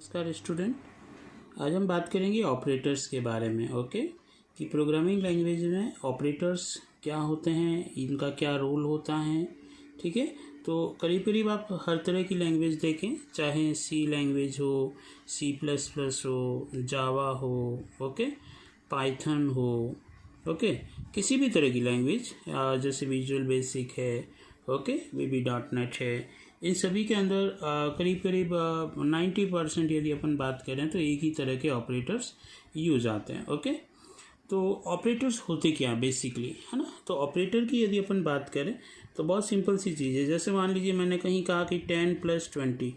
नमस्कार स्टूडेंट, आज हम बात करेंगे ऑपरेटर्स के बारे में। ओके, कि प्रोग्रामिंग लैंग्वेज में ऑपरेटर्स क्या होते हैं, इनका क्या रोल होता है। ठीक है, तो करीब करीब आप हर तरह की लैंग्वेज देखें, चाहे सी लैंग्वेज हो, C++ हो, जावा हो, ओके, पाइथन हो, ओके, किसी भी तरह की लैंग्वेज, जैसे विजुअल बेसिक है, ओके, VB.NET है, इन सभी के अंदर करीब करीब 90% यदि अपन बात करें तो एक ही तरह के ऑपरेटर्स यूज आते हैं। ओके, तो ऑपरेटर्स होते क्या बेसिकली, है ना। तो ऑपरेटर की यदि अपन बात करें तो बहुत सिंपल सी चीज़ है। जैसे मान लीजिए मैंने कहीं कहा कि 10 + 20,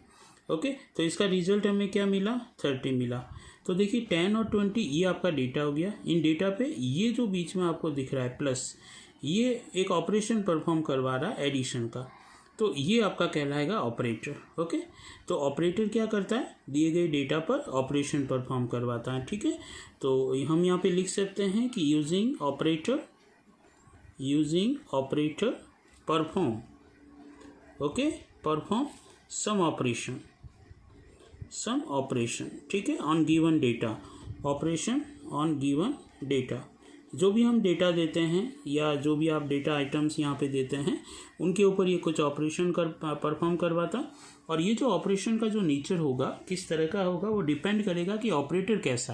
ओके, तो इसका रिजल्ट हमें क्या मिला, 30 मिला। तो देखिए 10 और 20 ये आपका डेटा हो गया। इन डेटा पे ये जो बीच में आपको दिख रहा है प्लस, ये एक ऑपरेशन परफॉर्म करवा रहा है एडिशन का, तो ये आपका कहलाएगा ऑपरेटर। ओके, तो ऑपरेटर क्या करता है, दिए गए डेटा पर ऑपरेशन परफॉर्म करवाता है। ठीक है, तो हम यहाँ पे लिख सकते हैं कि using operator perform, okay, perform some operation, ठीक है, on given data, operation on given data. जो भी हम डेटा देते हैं या जो भी आप डेटा आइटम्स यहाँ पे देते हैं, उनके ऊपर ये कुछ ऑपरेशन परफॉर्म करवाता। और ये जो ऑपरेशन का जो नेचर होगा, किस तरह का होगा, वो डिपेंड करेगा कि ऑपरेटर कैसा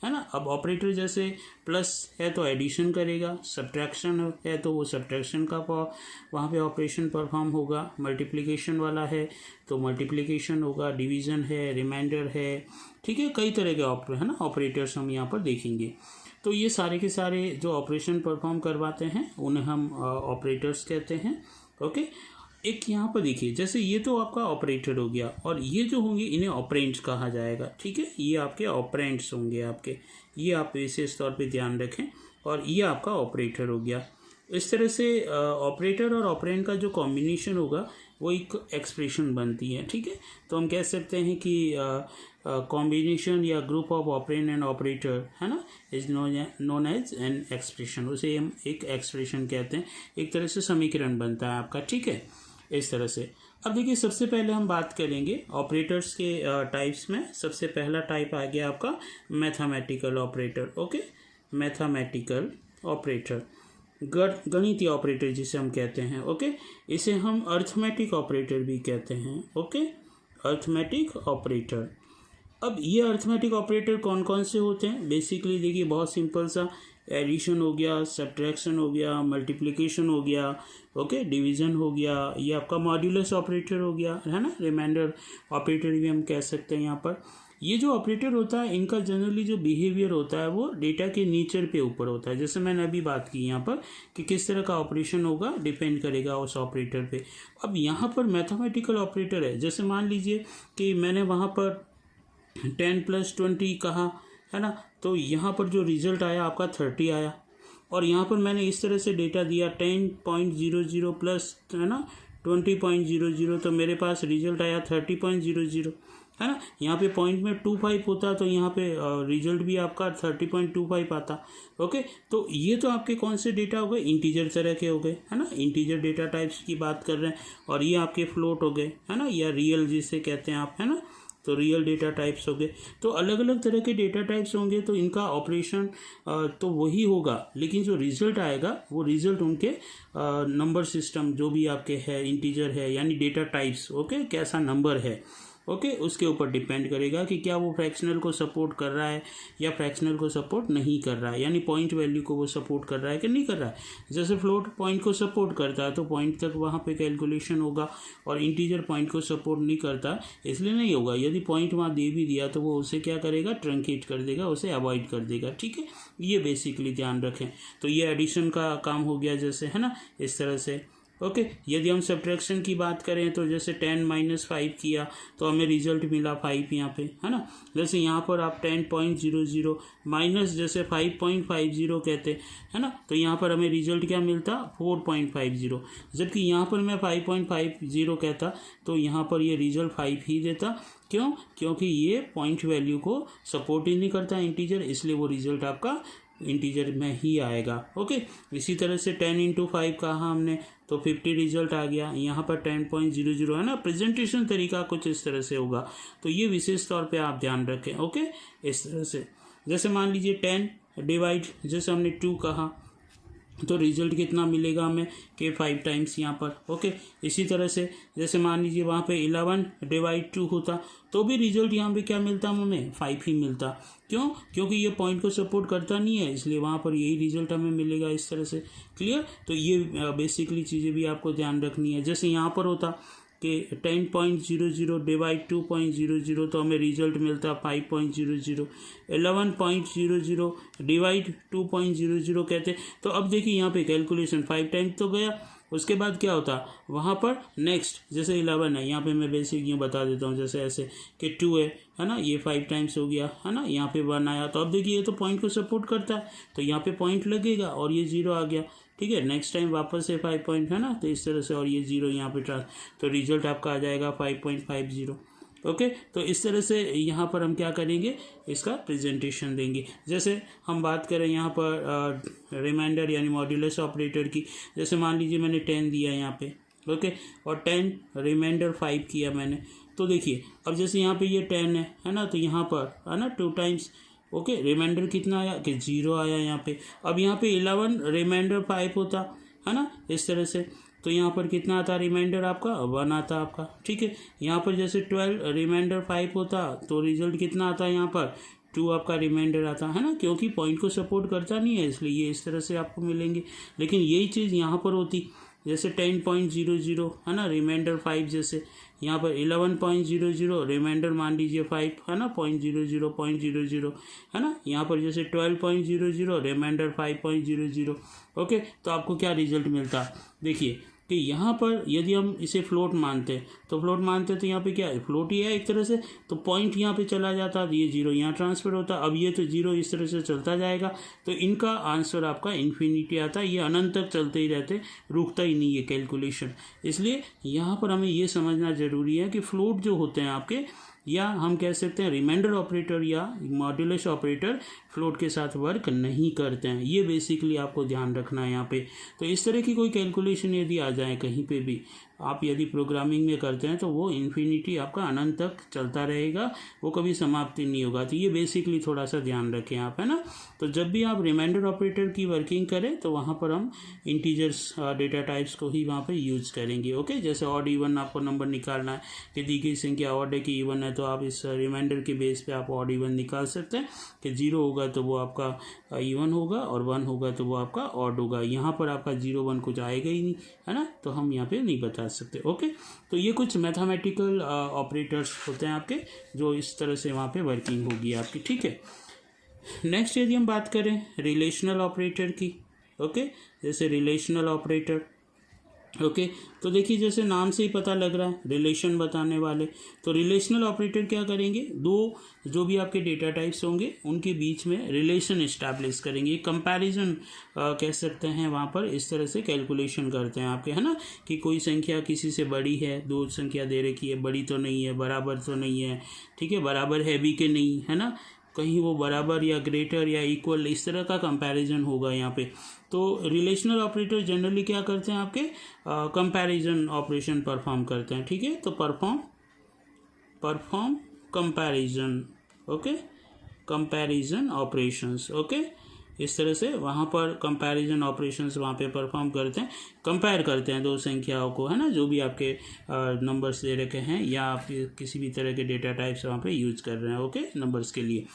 है ना। अब ऑपरेटर जैसे प्लस है तो एडिशन करेगा, सब्ट्रैक्शन है तो वो सब्ट्रैक्शन का वहाँ पे ऑपरेशन परफॉर्म होगा, मल्टीप्लिकेशन वाला है तो मल्टीप्लिकेशन होगा, डिवीज़न है, रिमाइंडर है, ठीक है, कई तरह के है ना ऑपरेटर्स हम यहाँ पर देखेंगे। तो ये सारे के सारे जो ऑपरेशन परफॉर्म करवाते हैं उन्हें हम ऑपरेटर्स कहते हैं। ओके, एक यहाँ पर देखिए, जैसे ये तो आपका ऑपरेटर हो गया, और ये जो होंगे इन्हें ऑपरेंड्स कहा जाएगा। ठीक है, ये आपके ऑपरेंड्स होंगे आपके, ये आप विशेष तौर पे ध्यान रखें। और ये आपका ऑपरेटर हो गया। इस तरह से ऑपरेटर और ऑपरेंड का जो कॉम्बिनेशन होगा वो एक एक्सप्रेशन बनती है। ठीक है, तो हम कह सकते हैं कि कॉम्बिनेशन या group of operand and operator, है ना, is known as an expression. उसे हम एक एक्सप्रेशन कहते हैं, एक तरह से समीकरण बनता है आपका। ठीक है, इस तरह से। अब देखिए, सबसे पहले हम बात करेंगे ऑपरेटर्स के टाइप्स में। सबसे पहला टाइप आ गया आपका mathematical operator. Okay, mathematical operator, गणितीय ऑपरेटर जिसे हम कहते हैं। ओके, इसे हम अर्थमेटिक ऑपरेटर भी कहते हैं। Okay, arithmetic operator. अब ये अर्थमेटिक ऑपरेटर कौन कौन से होते हैं, बेसिकली देखिए बहुत सिंपल सा, एडिशन हो गया, सब्ट्रैक्शन हो गया, मल्टीप्लिकेशन हो गया, ओके, डिवीज़न हो गया, ये आपका मॉड्यूलस ऑपरेटर हो गया, है ना, रिमाइंडर ऑपरेटर भी हम कह सकते हैं यहाँ पर। ये जो ऑपरेटर होता है इनका जनरली जो बिहेवियर होता है वो डेटा के नेचर पे ऊपर होता है। जैसे मैंने अभी बात की यहाँ पर कि किस तरह का ऑपरेशन होगा डिपेंड करेगा उस ऑपरेटर पे। अब यहाँ पर मैथमेटिकल ऑपरेटर है, जैसे मान लीजिए कि मैंने वहाँ पर 10 + 20 कहा, है ना, तो यहाँ पर जो रिज़ल्ट आया आपका 30 आया। और यहाँ पर मैंने इस तरह से डेटा दिया 10.00 प्लस, है ना, 20.00, तो मेरे पास रिजल्ट आया 30.00, है ना। यहाँ पे पॉइंट में 25 होता तो यहाँ पे रिजल्ट भी आपका 30.25 आता। ओके, तो ये तो आपके कौन से डेटा हो गए, इंटीजर तरह के हो गए, है ना, इंटीजर डेटा टाइप्स की बात कर रहे हैं। और ये आपके फ्लोट हो गए, है ना, या रियल जिसे कहते हैं आप, है ना, तो रियल डेटा टाइप्स हो गए। तो अलग अलग तरह के डेटा टाइप्स होंगे तो इनका ऑपरेशन तो वही होगा, लेकिन जो रिजल्ट आएगा वो रिजल्ट उनके नंबर सिस्टम जो भी आपके है, इंटीजर है यानी डेटा टाइप्स, ओके, कैसा नंबर है, ओके, उसके ऊपर डिपेंड करेगा कि क्या वो फ्रैक्शनल को सपोर्ट कर रहा है या फ्रैक्शनल को सपोर्ट नहीं कर रहा है, यानी पॉइंट वैल्यू को वो सपोर्ट कर रहा है कि नहीं कर रहा है। जैसे फ्लोट पॉइंट को सपोर्ट करता है तो पॉइंट तक वहाँ पे कैलकुलेशन होगा, और इंटीजर पॉइंट को सपोर्ट नहीं करता इसलिए नहीं होगा। यदि पॉइंट वहाँ दे भी दिया तो वो उसे क्या करेगा, ट्रंकेट कर देगा, उसे अवॉइड कर देगा। ठीक है, ये बेसिकली ध्यान रखें। तो ये एडिशन का काम हो गया जैसे, है ना, इस तरह से। ओके, यदि हम सब्ट्रैक्शन की बात करें तो जैसे 10 - 5 किया तो हमें रिजल्ट मिला 5 यहाँ पे, है ना। जैसे यहाँ पर आप 10.00 माइनस जैसे 5.50 कहते, है ना, तो यहाँ पर हमें रिजल्ट क्या मिलता, 4.50। जबकि यहाँ पर मैं 5.50 कहता तो यहाँ पर ये रिजल्ट 5 ही देता। क्यों, क्योंकि ये पॉइंट वैल्यू को सपोर्ट ही नहीं करता इंटीजर, इसलिए वो रिजल्ट आपका इंटीजर में ही आएगा। ओके, इसी तरह से 10 इंटू 5 कहा हमने तो 50 रिजल्ट आ गया। यहाँ पर 10.00 है ना। प्रेजेंटेशन तरीका कुछ इस तरह से होगा, तो ये विशेष तौर पे आप ध्यान रखें। ओके, इस तरह से जैसे मान लीजिए 10 डिवाइड जैसे हमने 2 कहा तो रिजल्ट कितना मिलेगा हमें कि 5 टाइम्स यहाँ पर। ओके, इसी तरह से जैसे मान लीजिए वहाँ पे 11 डिवाइड 2 होता तो भी रिजल्ट यहाँ पे क्या मिलता हमें 5 ही मिलता। क्यों? क्योंकि ये पॉइंट को सपोर्ट करता नहीं है, इसलिए वहाँ पर यही रिजल्ट हमें मिलेगा इस तरह से। क्लियर? तो ये बेसिकली चीज़ें भी आपको ध्यान रखनी है। जैसे यहाँ पर होता कि 10.00 डिवाइड 2.00 तो हमें रिजल्ट मिलता 5.00। 11.00 डिवाइड 2.00 कहते। तो अब देखिए यहाँ पे कैलकुलेशन 5 टाइम्स तो गया, उसके बाद क्या होता वहाँ पर नेक्स्ट जैसे 11 है, यहाँ पे मैं बेसिक यूँ बता देता हूँ जैसे ऐसे कि 2 है ना, ये 5 टाइम्स हो गया है ना, यहाँ पे 1 आया तो अब देखिए ये तो पॉइंट को सपोर्ट करता है तो यहाँ पे पॉइंट लगेगा और ये 0 आ गया। ठीक है, नेक्स्ट टाइम वापस से 5 पॉइंट है ना, तो इस तरह से और ये 0 यहाँ पे तो रिजल्ट आपका आ जाएगा 5.50। ओके, तो इस तरह से यहाँ पर हम क्या करेंगे इसका प्रेजेंटेशन देंगे। जैसे हम बात करें यहाँ पर रिमाइंडर यानी मॉड्यूलस ऑपरेटर की, जैसे मान लीजिए मैंने 10 दिया यहाँ पे। ओके, और 10 रिमाइंडर 5 किया मैंने, तो देखिए अब जैसे यहाँ पे ये 10 है ना, तो यहाँ पर है ना 2 टाइम्स। ओके, रिमाइंडर कितना आया कि 0 आया यहाँ पे। अब यहाँ पे 11 रिमाइंडर 5 होता है ना इस तरह से, तो यहाँ पर कितना आता रिमाइंडर आपका 1 आता आपका। ठीक है, यहाँ पर जैसे 12 रिमाइंडर 5 होता तो रिजल्ट कितना आता है यहाँ पर 2 आपका रिमाइंडर आता है ना, क्योंकि पॉइंट को सपोर्ट करता नहीं है इसलिए ये इस तरह से आपको मिलेंगे। लेकिन यही चीज़ यहाँ पर होती जैसे 10.00 है ना रिमाइंडर 5, जैसे यहाँ पर 11.00 रिमाइंडर मान लीजिए 5 है ना 0.00 है ना, यहाँ पर जैसे 12.00 रिमाइंडर 5.00। ओके, तो आपको क्या रिजल्ट मिलता देखिए कि यहाँ पर यदि हम इसे फ्लोट मानते हैं तो यहाँ पे क्या है फ्लोट ही है एक तरह से, तो पॉइंट यहाँ पे चला जाता है, ये 0 यहाँ ट्रांसफर होता, अब ये तो 0 इस तरह से चलता जाएगा तो इनका आंसर आपका इन्फिनिटी आता है। ये अनंत तक चलते ही रहते, रुकता ही नहीं है कैलकुलेशन। इसलिए यहाँ पर हमें ये समझना ज़रूरी है कि फ्लोट जो होते हैं आपके, या हम कह सकते हैं रिमाइंडर ऑपरेटर या मॉड्यूलस ऑपरेटर फ्लोट के साथ वर्क नहीं करते हैं। ये बेसिकली आपको ध्यान रखना है यहाँ पे। तो इस तरह की कोई कैलकुलेशन यदि आ जाए कहीं पे भी आप यदि प्रोग्रामिंग में करते हैं तो वो इन्फिनिटी आपका अनंत तक चलता रहेगा, वो कभी समाप्ति नहीं होगा। तो ये बेसिकली थोड़ा सा ध्यान रखें आप, है ना। तो जब भी आप रिमाइंडर ऑपरेटर की वर्किंग करें तो वहाँ पर हम इंटीजर्स डेटा टाइप्स को ही वहाँ पर यूज़ करेंगे। ओके, जैसे ऑड इवन आपको नंबर निकालना है कि दी गई संख्या ऑड है कि इवन है, तो आप इस रिमाइंडर के बेस पे आप ऑड इवन निकाल सकते हैं कि 0 होगा तो वो आपका इवन होगा और 1 होगा तो वो आपका ऑड होगा। यहाँ पर आपका 0 1 कुछ आएगा ही नहीं, है ना, तो हम यहाँ पे नहीं बता सकते। ओके, तो ये कुछ मैथमेटिकल ऑपरेटर्स होते हैं आपके जो इस तरह से वहाँ पे वर्किंग होगी आपकी। ठीक है, नेक्स्ट यदि हम बात करें रिलेशनल ऑपरेटर की। ओके, जैसे रिलेशनल ऑपरेटर ओके तो देखिए जैसे नाम से ही पता लग रहा है रिलेशन बताने वाले, तो रिलेशनल ऑपरेटर क्या करेंगे, दो जो भी आपके डेटा टाइप्स होंगे उनके बीच में रिलेशन इस्टेब्लिश करेंगे, कंपैरिजन कह सकते हैं। वहाँ पर इस तरह से कैलकुलेशन करते हैं आपके, है ना, कि कोई संख्या किसी से बड़ी है, दो संख्या दे रखी है, बड़ी तो नहीं है, बराबर तो नहीं है, ठीक है, बराबर है भी कि नहीं, है ना, कहीं वो बराबर या ग्रेटर या इक्वल, इस तरह का कंपैरिजन होगा यहाँ पे। तो रिलेशनल ऑपरेटर जनरली क्या करते हैं आपके कंपैरिजन ऑपरेशन परफॉर्म करते हैं। ठीक है, तो perform comparison, okay, comparison operations, okay, इस तरह से वहाँ पर कंपैरिजन ऑपरेशंस वहाँ पे परफॉर्म करते हैं, कंपेयर करते हैं दो संख्याओं को, है ना, जो भी आपके नंबर्स दे रखे हैं या आप किसी भी तरह के डेटा टाइप्स वहाँ पे यूज कर रहे हैं, ओके, नंबर्स के लिए।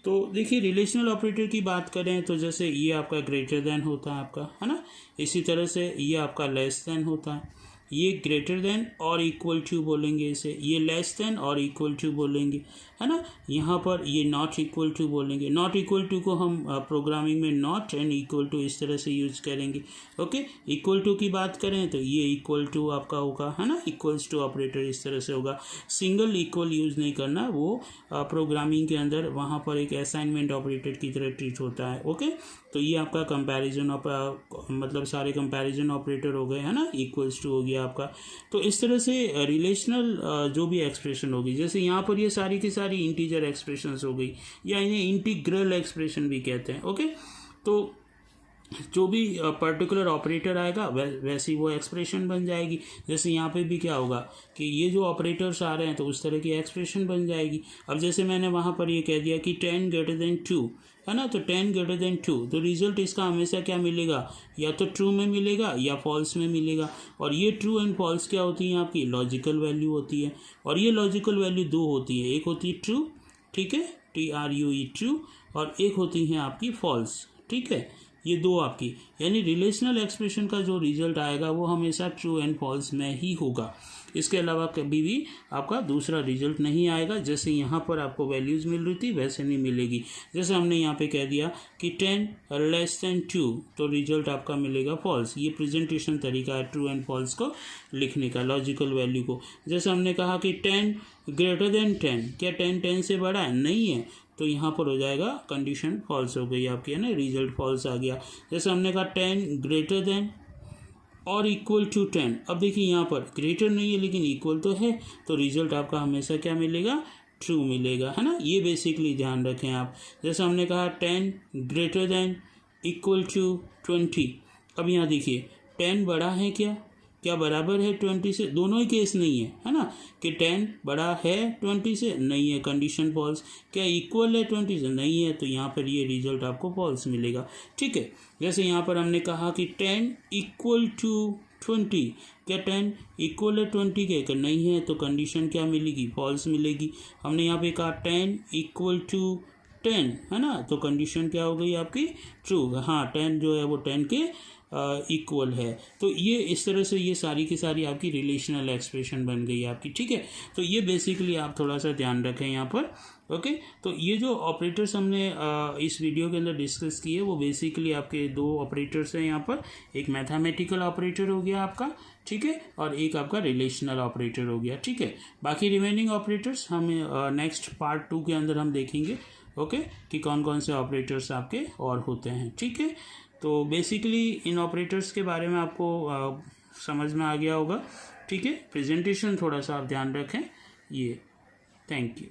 तो देखिए रिलेशनल ऑपरेटर की बात करें तो जैसे ये आपका ग्रेटर देन होता है आपका, है ना, इसी तरह से ये आपका लेस देन होता है, ये ग्रेटर देन और इक्वल टू बोलेंगे इसे, ये लेस देन और इक्वल टू बोलेंगे, है ना, यहाँ पर ये नॉट इक्वल टू बोलेंगे। नॉट इक्वल टू को हम प्रोग्रामिंग में नॉट एंड इक्वल टू इस तरह से यूज करेंगे। ओके, इक्वल टू की बात करें तो ये इक्वल टू आपका होगा, है ना, इक्वल्स टू ऑपरेटर इस तरह से होगा। सिंगल इक्वल यूज़ नहीं करना, वो प्रोग्रामिंग के अंदर वहाँ पर एक असाइनमेंट ऑपरेटर की तरह ट्रीट होता है। ओके, तो ये आपका कंपैरिजन मतलब सारे कंपैरिजन ऑपरेटर हो गए, है ना, इक्वल्स टू हो गया आपका। तो इस तरह से रिलेशनल जो भी एक्सप्रेशन होगी, जैसे यहाँ पर ये सारी की सारी इंटीजर एक्सप्रेशंस हो गई या इन्हें इंटीग्रल एक्सप्रेशन भी कहते हैं। ओके, तो जो भी पर्टिकुलर ऑपरेटर आएगा वैसी वो एक्सप्रेशन बन जाएगी। जैसे यहाँ पे भी क्या होगा कि ये जो ऑपरेटर्स आ रहे हैं तो उस तरह की एक्सप्रेशन बन जाएगी। अब जैसे मैंने वहाँ पर ये कह दिया कि 10 greater than 2 है ना, तो 10 greater than 2, तो रिजल्ट इसका हमेशा क्या मिलेगा, या तो ट्रू में मिलेगा या फॉल्स में मिलेगा। और ये ट्रू एंड फॉल्स क्या होती है, आपकी लॉजिकल वैल्यू होती है। और ये लॉजिकल वैल्यू दो होती है, एक होती है ट्रू, ठीक है, TRUE ट्रू, और एक होती है आपकी फॉल्स, ठीक है। ये दो आपकी, यानी रिलेशनल एक्सप्रेशन का जो रिजल्ट आएगा वो हमेशा ट्रू एंड फॉल्स में ही होगा। इसके अलावा कभी भी आपका दूसरा रिजल्ट नहीं आएगा। जैसे यहाँ पर आपको वैल्यूज़ मिल रही थी वैसे नहीं मिलेगी। जैसे हमने यहाँ पे कह दिया कि 10 less than 2, तो रिजल्ट आपका मिलेगा फॉल्स। ये प्रेजेंटेशन तरीका है ट्रू एंड फॉल्स को लिखने का, लॉजिकल वैल्यू को। जैसे हमने कहा कि 10 greater than 10, क्या 10 10 से बड़ा है, नहीं है, तो यहाँ पर हो जाएगा कंडीशन फॉल्स हो गई आपकी, है ना, रिजल्ट फॉल्स आ गया। जैसे हमने कहा 10 greater than और इक्वल टू 10, अब देखिए यहाँ पर ग्रेटर नहीं है लेकिन इक्वल तो है, तो रिजल्ट आपका हमेशा क्या मिलेगा, ट्रू मिलेगा, है ना। ये बेसिकली ध्यान रखें आप। जैसे हमने कहा 10 greater than इक्वल टू 20, अब यहाँ देखिए 10 बड़ा है क्या बराबर है 20 से, दोनों ही केस नहीं है ना, कि 10 बड़ा है 20 से, नहीं है, कंडीशन फॉल्स। क्या इक्वल है 20 से, नहीं है, तो यहाँ पर ये रिजल्ट आपको फॉल्स मिलेगा, ठीक है। जैसे यहाँ पर हमने कहा कि 10 इक्वल टू 20, क्या 10 इक्वल है 20 के, नहीं है, तो कंडीशन क्या मिलेगी, फॉल्स मिलेगी। हमने यहाँ पे कहा 10 इक्वल टू 10, है ना, तो कंडीशन क्या हो गई आपकी, ट्रू। हाँ, 10 जो है वो 10 के इक्वल है। तो ये इस तरह से ये सारी की सारी आपकी रिलेशनल एक्सप्रेशन बन गई आपकी, ठीक है। तो ये बेसिकली आप थोड़ा सा ध्यान रखें यहाँ पर, ओके। तो ये जो ऑपरेटर्स हमने इस वीडियो के अंदर डिस्कस किए वो बेसिकली आपके दो ऑपरेटर्स हैं यहाँ पर। एक मैथमेटिकल ऑपरेटर हो गया आपका, ठीक है, और एक आपका रिलेशनल ऑपरेटर हो गया, ठीक है। बाकी रिमेनिंग ऑपरेटर्स हम नेक्स्ट पार्ट 2 के अंदर हम देखेंगे, ओके, कि कौन कौन से ऑपरेटर्स आपके और होते हैं, ठीक है। तो बेसिकली इन ऑपरेटर्स के बारे में आपको समझ में आ गया होगा, ठीक है। प्रेजेंटेशन थोड़ा सा आप ध्यान रखें ये, थैंक यू।